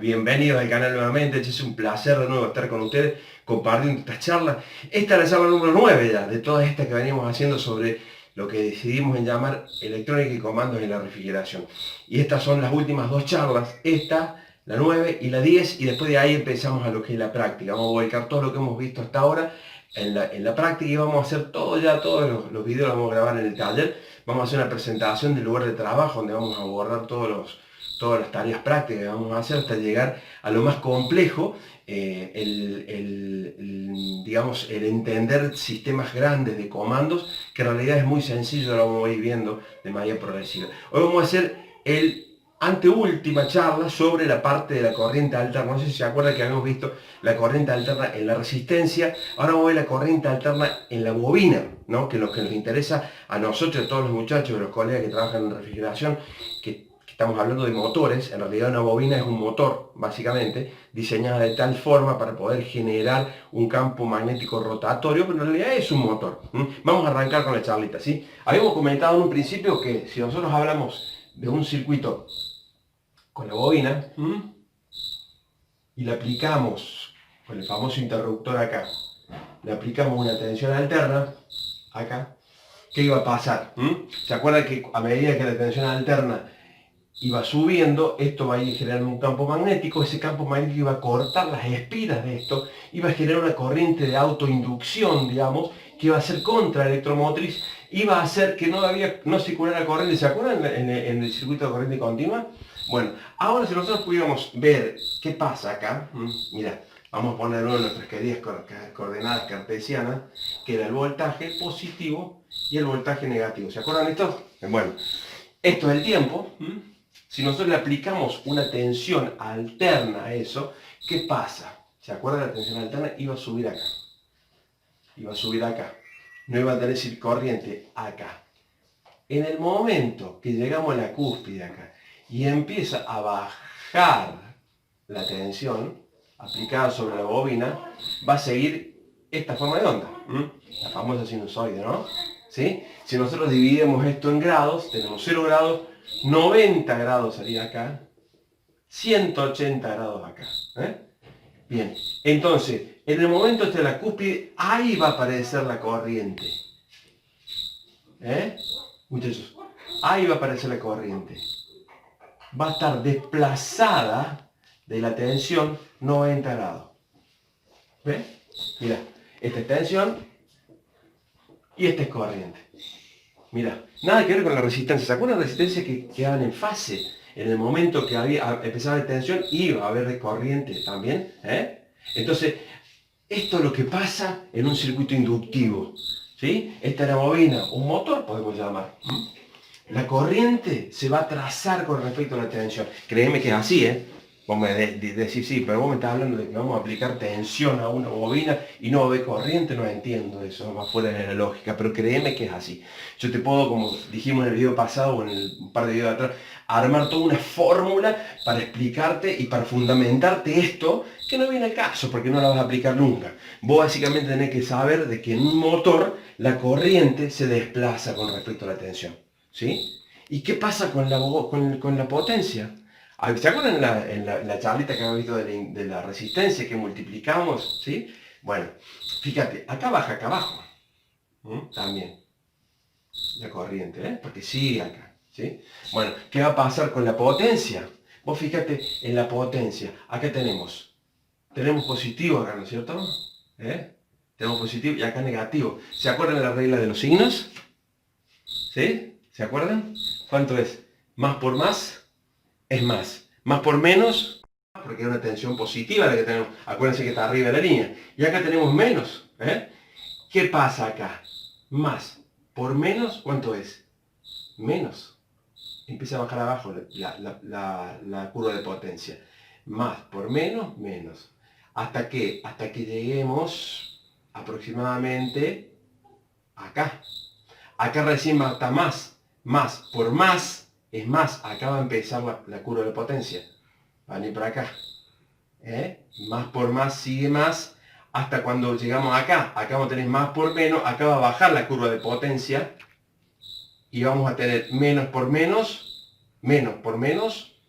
Bienvenidos al canal nuevamente. Es un placer de nuevo estar con ustedes compartiendo esta charla. Esta es la charla número 9 ya de todas estas que venimos haciendo sobre lo que decidimos en llamar electrónica y comandos en la refrigeración. Y estas son las últimas dos charlas, esta, la 9 y la 10, y después de ahí empezamos a lo que es la práctica. Vamos a volcar todo lo que hemos visto hasta ahora en la práctica y vamos a hacer todos los videos los vamos a grabar en el taller. Vamos a hacer una presentación del lugar de trabajo donde vamos a abordar todas las tareas prácticas que vamos a hacer hasta llegar a lo más complejo, digamos, el entender sistemas grandes de comandos, que en realidad es muy sencillo, lo vamos a ir viendo de manera progresiva. Hoy vamos a hacer el anteúltima charla sobre la parte de la corriente alterna. No sé si se acuerdan que habíamos visto la corriente alterna en la resistencia. Ahora vamos a ver la corriente alterna en la bobina, ¿no? Que es lo que nos interesa a nosotros, a todos los muchachos, a los colegas que trabajan en refrigeración, que estamos hablando de motores. En realidad una bobina es un motor, básicamente, diseñada de tal forma para poder generar un campo magnético rotatorio, pero en realidad es un motor. Vamos a arrancar con la charlita, ¿sí? Habíamos comentado en un principio que si nosotros hablamos de un circuito con la bobina y le aplicamos con el famoso interruptor acá, le aplicamos una tensión alterna acá, ¿qué iba a pasar? ¿Se acuerdan que a medida que la tensión alterna iba subiendo, esto va a ir generando un campo magnético? Ese campo magnético iba a cortar las espiras de esto, iba a generar una corriente de autoinducción, digamos, que iba a ser contraelectromotriz, iba a hacer que no circulara corriente. ¿Se acuerdan en el circuito de corriente continua? Bueno, ahora si nosotros pudiéramos ver qué pasa acá, mira, vamos a poner uno de nuestras queridas coordenadas cartesianas, que era el voltaje positivo y el voltaje negativo. ¿Se acuerdan de esto? Bueno, esto es el tiempo. Si nosotros le aplicamos una tensión alterna a eso, ¿qué pasa? ¿Se acuerdan? La tensión alterna iba a subir acá. Iba a subir acá. No iba a tener corriente acá. En el momento que llegamos a la cúspide acá y empieza a bajar la tensión aplicada sobre la bobina, va a seguir esta forma de onda. La famosa sinusoide, ¿no? ¿Sí? Si nosotros dividimos esto en grados, tenemos 0 grados, 90 grados sería acá, 180 grados acá. Bien, entonces, en el momento de la cúspide, ahí va a aparecer la corriente. Muchachos, ahí va a aparecer la corriente. Va a estar desplazada de la tensión 90 grados. ¿Ves? Mira, esta es tensión y esta es corriente. Mira, nada que ver con la resistencia. ¿Se acuerdan de la resistencia que quedaban en fase? En el momento que empezaba la tensión, iba a haber corriente también. Entonces, esto es lo que pasa en un circuito inductivo. ¿Sí? Esta es la bobina, un motor podemos llamar. La corriente se va a trazar con respecto a la tensión. Créeme que es así, Vos me decís, sí, pero vos me estás hablando de que vamos a aplicar tensión a una bobina y no va a haber corriente. No entiendo eso, va fuera de la lógica, pero créeme que es así. Yo te puedo, como dijimos en el video pasado o en un par de videos atrás, armar toda una fórmula para explicarte y para fundamentarte esto, que no viene al caso, porque no la vas a aplicar nunca. Vos básicamente tenés que saber de que en un motor la corriente se desplaza con respecto a la tensión. ¿Sí? ¿Y qué pasa con la potencia? ¿Se acuerdan en la charlita que habíamos visto de la resistencia que multiplicamos? ¿Sí? Bueno, fíjate, acá baja acá abajo. También. La corriente, porque sigue acá. ¿Sí? Bueno, ¿qué va a pasar con la potencia? Vos fíjate en la potencia. Acá tenemos positivo acá, ¿no es cierto? Tenemos positivo y acá negativo. ¿Se acuerdan de la regla de los signos? ¿Sí? ¿Se acuerdan? ¿Cuánto es? Más por más es más. Más por menos, porque es una tensión positiva la que tenemos. Acuérdense que está arriba de la línea. Y acá tenemos menos. ¿Qué pasa acá? Más por menos, ¿cuánto es? Menos. Empieza a bajar abajo la curva de potencia. Más por menos, menos. ¿Hasta qué? Hasta que lleguemos aproximadamente acá. Acá recién va a estar más. Más por más es más. Acá va a empezar la curva de potencia. Va a venir por acá. Más por más sigue más. Hasta cuando llegamos acá. Acá vamos a tener más por menos. Acá va a bajar la curva de potencia. Y vamos a tener menos por menos. Menos por menos.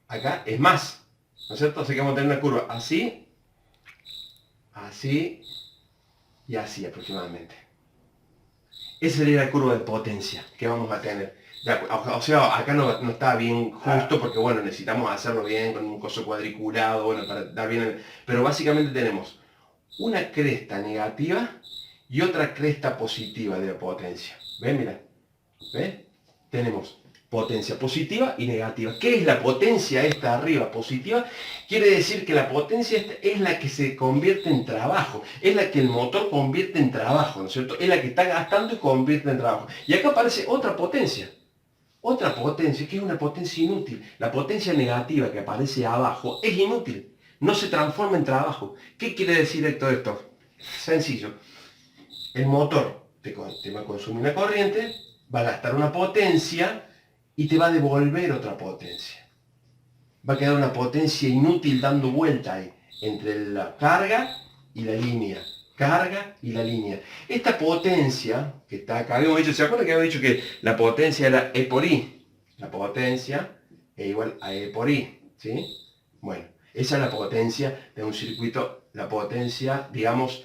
Acá es más. ¿no es cierto? Así que vamos a tener una curva así, así y así aproximadamente. Esa sería la curva de potencia que vamos a tener. O sea, acá no está bien justo porque, bueno, necesitamos hacerlo bien con un coso cuadriculado, bueno, para dar bien. Pero básicamente tenemos una cresta negativa y otra cresta positiva de la potencia. ¿Ven? Mira. ¿Ves? Tenemos potencia positiva y negativa. ¿Qué es la potencia esta arriba positiva? Quiere decir que la potencia esta es la que se convierte en trabajo, es la que el motor convierte en trabajo, ¿no es cierto? Es la que está gastando y convierte en trabajo. Y acá aparece otra potencia que es una potencia inútil. La potencia negativa que aparece abajo es inútil, no se transforma en trabajo. ¿Qué quiere decir todo esto? Sencillo. El motor te va a consumir una corriente, va a gastar una potencia y te va a devolver otra potencia. Va a quedar una potencia inútil dando vuelta ahí, entre la carga y la línea. Carga y la línea. Esta potencia que está acá, habíamos dicho, ¿se acuerdan que habíamos dicho que la potencia era E por I? La potencia es igual a E por I, ¿sí? Bueno, esa es la potencia de un circuito, la potencia, digamos,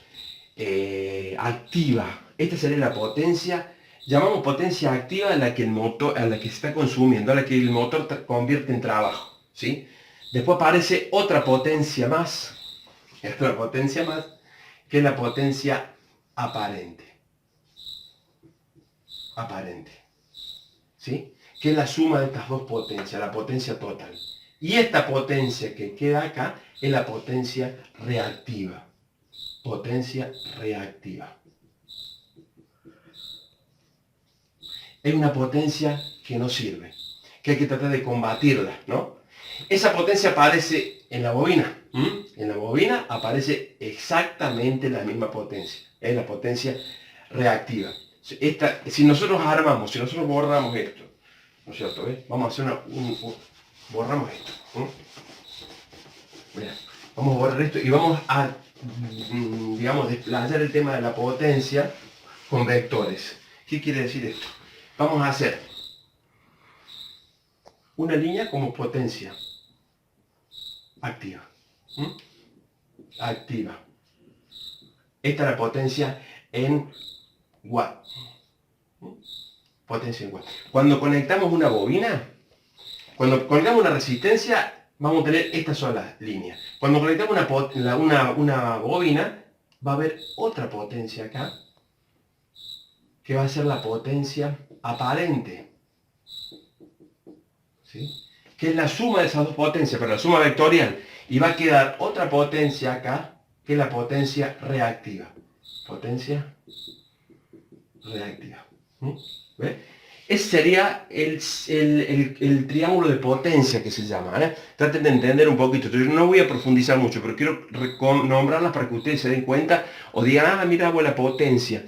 activa. Esta sería la potencia, llamamos potencia activa a la que el motor, a la que se está consumiendo, a la que el motor convierte en trabajo, ¿sí? Después aparece otra potencia más, que es la potencia aparente. Aparente, ¿sí? Que es la suma de estas dos potencias, la potencia total. Y esta potencia que queda acá es la potencia reactiva. Potencia reactiva. Es una potencia que no sirve, que hay que tratar de combatirla, ¿no? Esa potencia aparece en la bobina. En la bobina aparece exactamente la misma potencia. Es la potencia reactiva. Si nosotros armamos, si nosotros borramos esto, ¿no es cierto? Vamos a hacer borramos esto. Mira, vamos a borrar esto y vamos a, digamos, desplazar el tema de la potencia con vectores. ¿Qué quiere decir esto? Vamos a hacer una línea como potencia activa. Activa. Esta es la potencia en watt. Potencia en watt. Cuando conectamos una bobina, cuando conectamos una resistencia, vamos a tener estas son las líneas. Cuando conectamos una bobina, va a haber otra potencia acá, que va a ser la potencia aparente. ¿Sí? Que es la suma de esas dos potencias, pero la suma vectorial. Y va a quedar otra potencia acá, que es la potencia reactiva. Potencia reactiva. ¿Ves? Ese sería el triángulo de potencia que se llama. Traten de entender un poquito. Yo no voy a profundizar mucho, pero quiero nombrarlas para que ustedes se den cuenta o digan, ah, mira, la potencia.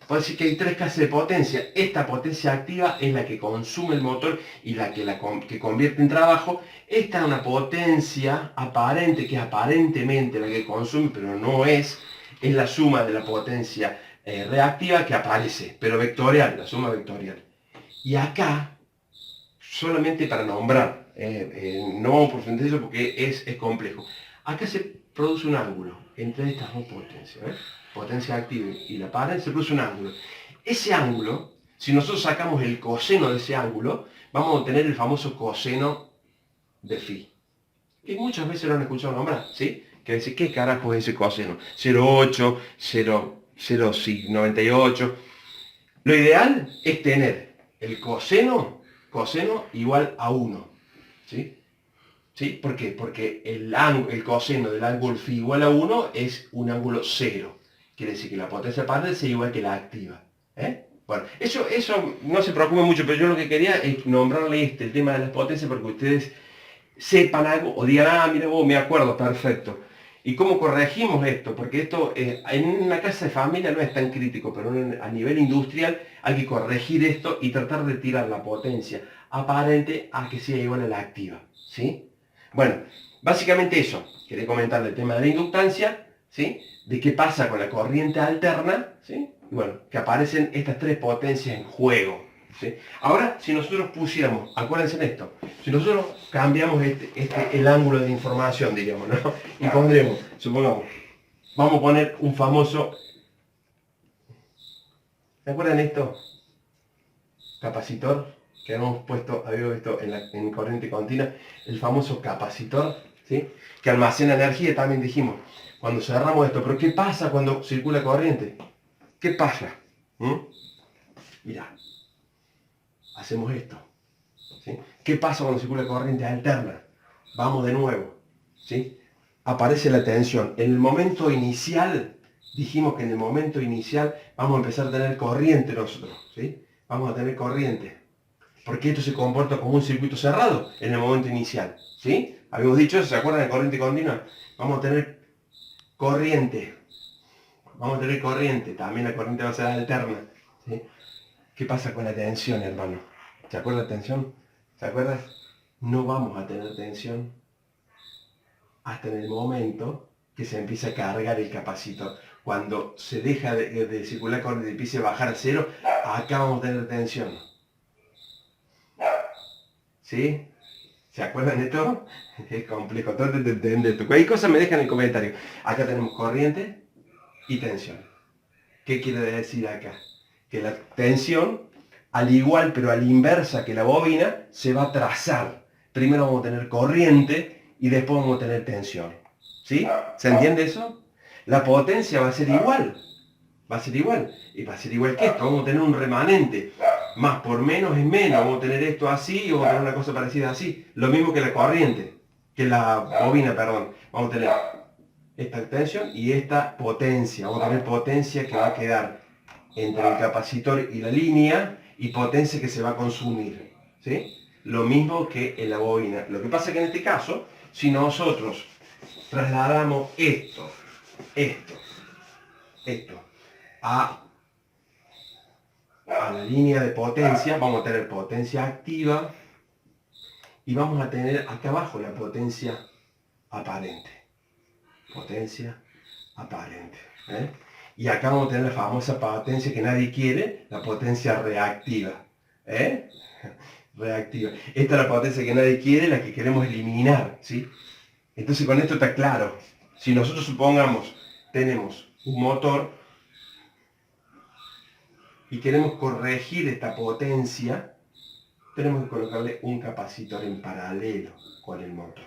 Puede decir que hay tres clases de potencia. Esta potencia activa es la que consume el motor y que convierte en trabajo. Esta es una potencia aparente, que es aparentemente la que consume, pero no es. Es la suma de la potencia reactiva que aparece, pero vectorial, la suma vectorial. Y acá, solamente para nombrar, no vamos a profundizar eso porque es complejo. Acá se produce un ángulo entre estas dos potencias. Potencia activa y la pared, se produce un ángulo. Ese ángulo, si nosotros sacamos el coseno de ese ángulo, vamos a obtener el famoso coseno de phi. Que muchas veces lo han escuchado nombrar, ¿sí? Que decir, ¿qué carajo es ese coseno? 0,8, 0,98. Lo ideal es tener el coseno igual a 1. ¿Sí? ¿Sí? ¿Por qué? Porque el coseno del ángulo phi igual a 1 es un ángulo 0. Quiere decir que la potencia aparente sea igual que la activa. Bueno, eso no se preocupen mucho, pero yo lo que quería es nombrarle el tema de las potencias porque ustedes sepan algo o digan, ah, mira vos, me acuerdo, perfecto. ¿Y cómo corregimos esto? Porque esto en una casa de familia no es tan crítico, pero a nivel industrial hay que corregir esto y tratar de tirar la potencia aparente a que sea igual a la activa. ¿Sí? Bueno, básicamente eso. Quería comentar el tema de la inductancia, ¿sí? De qué pasa con la corriente alterna, ¿sí? Y bueno, que aparecen estas tres potencias en juego. ¿sí? Ahora, si nosotros pusiéramos, acuérdense en esto, si nosotros cambiamos el ángulo de información, diríamos, ¿no? Y pondremos, supongamos, vamos a poner un famoso, ¿se acuerdan esto? Capacitor, que habíamos visto en corriente continua, el famoso capacitor, ¿sí? Que almacena energía, también dijimos, cuando cerramos esto, pero ¿qué pasa cuando circula corriente? ¿Qué pasa? Mira, hacemos esto, ¿sí? ¿Qué pasa cuando circula corriente alterna? Vamos de nuevo, ¿sí? Aparece la tensión. En el momento inicial, dijimos que en el momento inicial vamos a empezar a tener corriente nosotros, ¿sí? Vamos a tener corriente. Porque esto se comporta como un circuito cerrado en el momento inicial, ¿sí? Habíamos dicho eso, ¿se acuerdan de corriente continua? Vamos a tener corriente. Vamos a tener corriente, también la corriente va a ser alterna, ¿sí? ¿Qué pasa con la tensión, hermano? ¿Se acuerda la tensión? ¿Se acuerdan? No vamos a tener tensión hasta en el momento que se empieza a cargar el capacitor. Cuando se deja de circular corriente y empiece a bajar a cero, acá vamos a tener tensión. ¿Sí? ¿Se acuerdan de todo? Es complejo, todo de entender. Cualquier cosa me dejan en el comentario. Acá tenemos corriente y tensión. ¿Qué quiere decir acá? Que la tensión, al igual pero a la inversa que la bobina, se va a trazar. Primero vamos a tener corriente y después vamos a tener tensión. ¿Sí? ¿Se entiende eso? La potencia va a ser igual. Va a ser igual. Y va a ser igual que esto. Vamos a tener un remanente. Más por menos es menos. Vamos a tener esto así y vamos a tener una cosa parecida así. Lo mismo que la corriente. Que la bobina, perdón. Vamos a tener esta tensión y esta potencia. Vamos a tener potencia que va a quedar entre el capacitor y la línea y potencia que se va a consumir. ¿Sí? Lo mismo que en la bobina. Lo que pasa es que en este caso, si nosotros trasladamos esto a la línea de potencia, vamos a tener potencia activa y vamos a tener acá abajo la potencia aparente. Potencia aparente. ¿Eh? Y acá vamos a tener la famosa potencia que nadie quiere, la potencia reactiva. ¿Eh? Reactiva. Esta es la potencia que nadie quiere, la que queremos eliminar. ¿Sí? Entonces con esto está claro. Si nosotros supongamos, tenemos un motor y queremos corregir esta potencia, tenemos que colocarle un capacitor en paralelo con el motor.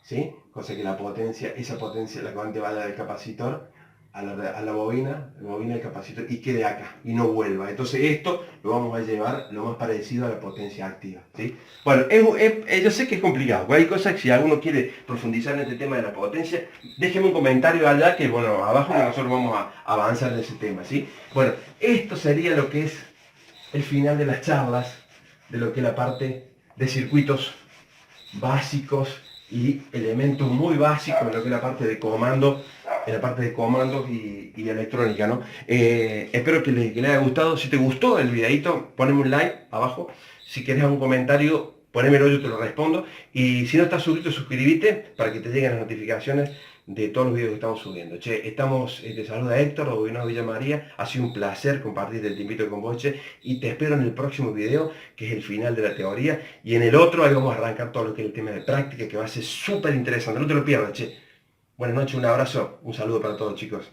¿Sí? Cosa que la potencia, esa potencia, la corriente vaya del capacitor a la bobina del capacitor y quede acá y no vuelva. Entonces esto lo vamos a llevar lo más parecido a la potencia activa. ¿Sí? Bueno, yo sé que es complicado. Hay cosas que si alguno quiere profundizar en este tema de la potencia, déjeme un comentario allá que, bueno, abajo que nosotros vamos a avanzar en ese tema. ¿Sí? Bueno, esto sería lo que es el final de las charlas, de lo que es la parte de circuitos básicos y elementos muy básicos en lo que es la parte de comando, en la parte de comandos y electrónica, ¿no? Espero que les haya gustado. Si te gustó el videito, poneme un like abajo. Si querés algún comentario, ponémelo, yo te lo respondo. Y si no estás suscrito, suscríbete para que te lleguen las notificaciones de todos los videos que estamos subiendo. Che, te saluda Héctor, de Gobernador Villa María. Ha sido un placer compartir el tiempito con vos, che, y te espero en el próximo video, que es el final de la teoría, y en el otro ahí vamos a arrancar todo lo que es el tema de práctica, que va a ser súper interesante. No te lo pierdas, che. Buenas noches, un abrazo, un saludo para todos, chicos.